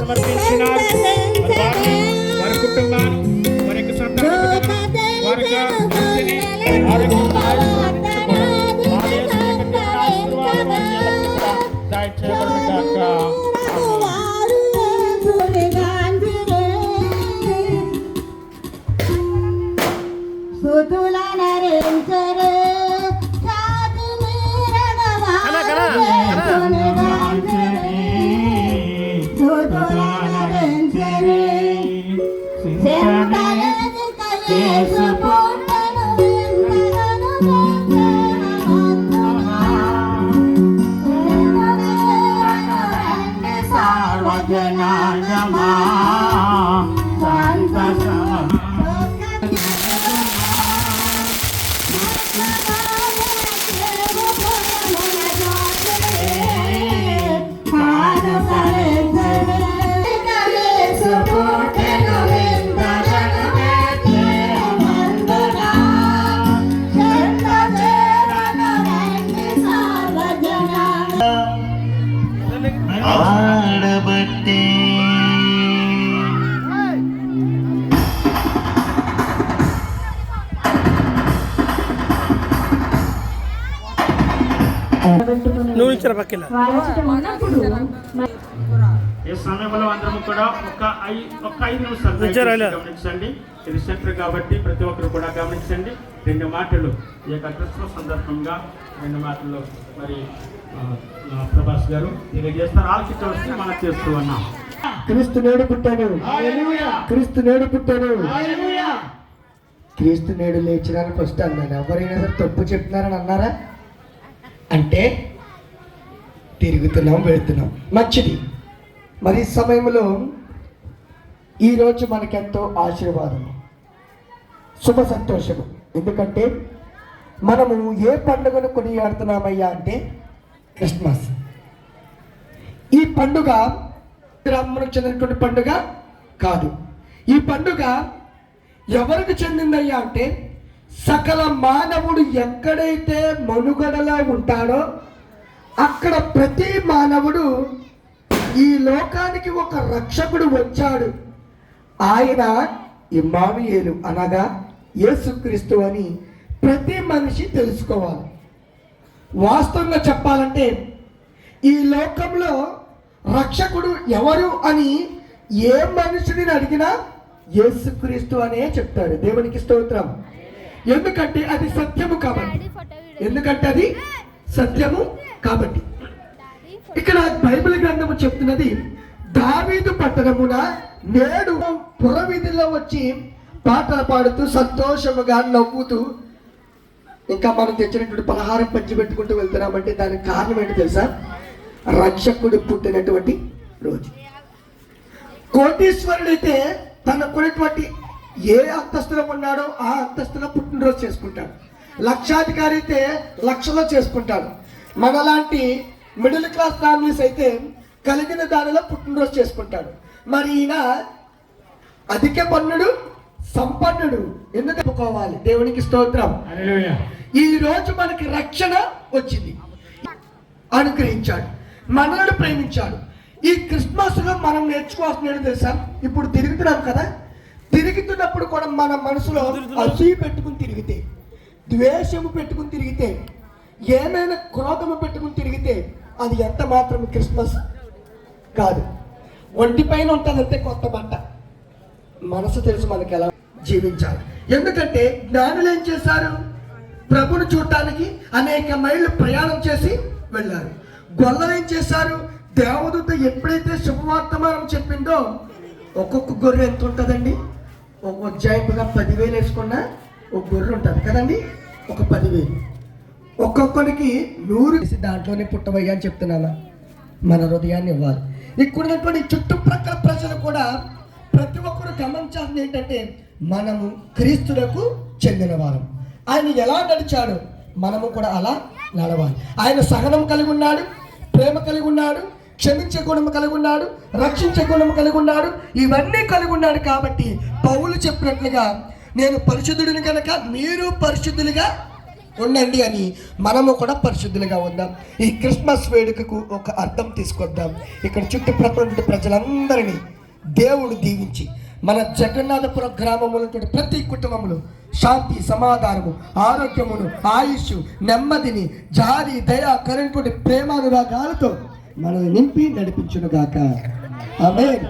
సమర్పించినారు. వారి కుటుంబాన్ని వారి యొక్క సంతానాన్ని వారి ఈ సమయంలో అందరం కూడా ఒక 5 నిమిషాలు గమనించండి. ఇది సెంటర్ కాబట్టి ప్రతి ఒక్కరు కూడా గమనించండి. 2 మాటలు ఈ యొక్క క్రిస్మస్ సందర్భంగా 2 మాటలు మరి ప్రభాస్ గారు తెలియజేస్తారు. ఆలోచించవలసి మనం చేస్తూ ఉన్నాం. క్రీస్తు నేడు పుట్టాను, క్రీస్తు నేడు పుట్టాను, క్రీస్తు నేడు లేచినారని ఫస్ట్ అన్నాను. ఎవరైనా సరే తప్పు చెప్తున్నారని అన్నారా? అంటే తిరుగుతున్నాం, వెళుతున్నాం, మంచిది. మరి ఈ సమయంలో ఈరోజు మనకెంతో ఆశీర్వాదము, శుభ సంతోషము. ఎందుకంటే మనము ఏ పండుగను కొనియాడుతున్నామయ్యా అంటే క్రిస్మస్. ఈ పండుగ గ్రామానికి చెందినటువంటి పండుగ కాదు. ఈ పండుగ ఎవరికి చెందిందయ్యా అంటే సకల మానవుడు ఎక్కడైతే మనుగడలో ఉంటాడో అక్కడ ప్రతి మానవుడు ఈ లోకానికి ఒక రక్షకుడు వచ్చాడు. ఆయన ఇమ్మానుయేలు అనగా యేసుక్రీస్తు అని ప్రతి మనిషి తెలుసుకోవాలి. వాస్తవంగా చెప్పాలంటే ఈ లోకంలో రక్షకుడు ఎవరు అని ఏ మనుషుని అడిగినా యేసుక్రీస్తు అనే చెప్తాడు. దేవునికి స్తోత్రం. ఎందుకంటే అది సత్యము కాబట్టి, ఎందుకంటే అది సత్యము కాబట్టి. ఇక్కడ బైబిల్ గ్రంథము చెప్తున్నది, దావీదు పట్టణమున నేడు పురవీధిలో వచ్చి పాటలు పాడుతూ సంతోషముగా నవ్వుతూ ఇంకా మనం తెచ్చినటువంటి పలహారం పంచిపెట్టుకుంటూ వెళ్తున్నామంటే దానికి కారణం ఏంటో తెలుసా? రక్షకుడు పుట్టినటువంటి రోజు. కోటీశ్వరుడైతే తనకున్నటువంటి ఏ అంతస్తులో ఉన్నాడో ఆ అంతస్తులో పుట్టినరోజు చేసుకుంటాడు. లక్షాధికారి అయితే లక్షలో చేసుకుంటాడు. మనలాంటి మిడిల్ క్లాస్ ఫ్యామిలీస్ అయితే కలిగిన దానిలో పుట్టినరోజు చేసుకుంటాడు. మరి ఈయన అధిక పన్నుడు, సంపన్నుడు. ఎందుకు చెప్పుకోవాలి? దేవునికి స్తోత్రం. ఈ రోజు మనకి రక్షణ వచ్చింది, అనుగ్రహించాడు, మనల్ని ప్రేమించాడు. ఈ క్రిస్మస్ లో మనం నేర్చుకోవాల్సిన తెలుసా? ఇప్పుడు తిరుగుతున్నాం కదా, తిరుగుతున్నప్పుడు కూడా మన మనసులో అసూయ పెట్టుకుని తిరిగితే, ద్వేషము పెట్టుకుని తిరిగితే, ఏమైనా క్రోధము పెట్టుకుని తిరిగితే అది ఎంత మాత్రం క్రిస్మస్ కాదు. ఒంటి పైన ఉంటుంది అంతే కొత్త బట్ట, మనసు తెలుసు మనకి ఎలా జీవించాలి. ఎందుకంటే జ్ఞానులు ఏం చేశారు? ప్రభుని చూడటానికి అనేక మైళ్ళు ప్రయాణం చేసి వెళ్ళారు. గొల్లలు ఏం చేశారు? దేవదూత ఎప్పుడైతే శుభవర్తమానం చెప్పిందో, ఒక్కొక్క గొర్రె ఎంత ఉంటుందండి? ఒక ఉజ్జాయింపుగా 10,000 వేసుకున్నా ఒక గొర్రె ఉంటుంది కదండి, ఒక 10,000. ఒక్కొక్కరికి 100 దాంట్లోనే పుట్టవయ్యా అని చెప్తున్నాను. మన హృదయాన్ని ఇవ్వాలి. ఇక్కడ ఉన్నటువంటి చుట్టుప్రక్కల ప్రజలు కూడా ప్రతి ఒక్కరు గమనించాల్సింది ఏంటంటే, మనము క్రీస్తులకు చెందిన వారం. ఆయన ఎలా నడిచాడు, మనము కూడా అలా నడవాలి. ఆయన సహనం కలిగి ఉన్నాడు, ప్రేమ కలిగి ఉన్నాడు, క్షమించే గుణము కలిగి ఉన్నాడు, రక్షించే గుణము కలిగి ఉన్నాడు. ఇవన్నీ కలిగి ఉన్నాడు. కాబట్టి పౌలు చెప్పినట్లుగా నేను పరిశుద్ధుడిని కనుక మీరు పరిశుద్ధులుగా ఉండండి అని మనము కూడా పరిశుద్ధులుగా ఉందాం. ఈ క్రిస్మస్ వేడుకకు ఒక అర్థం తీసుకొద్దాం. ఇక్కడ చుట్టుప్రక్కల ఉండే ప్రజలందరినీ దేవుడు దీవించి మన జగన్నాథపురం గ్రామంలో ప్రతి కుటుంబంలో శాంతి, సమాధానము, ఆరోగ్యమును, ఆయుష్, నెమ్మదిని, జాలి, దయ, కరుణ, ప్రేమానురాగాలతో మనల్ని నింపి నడిపించును గాక. ఆమేన్.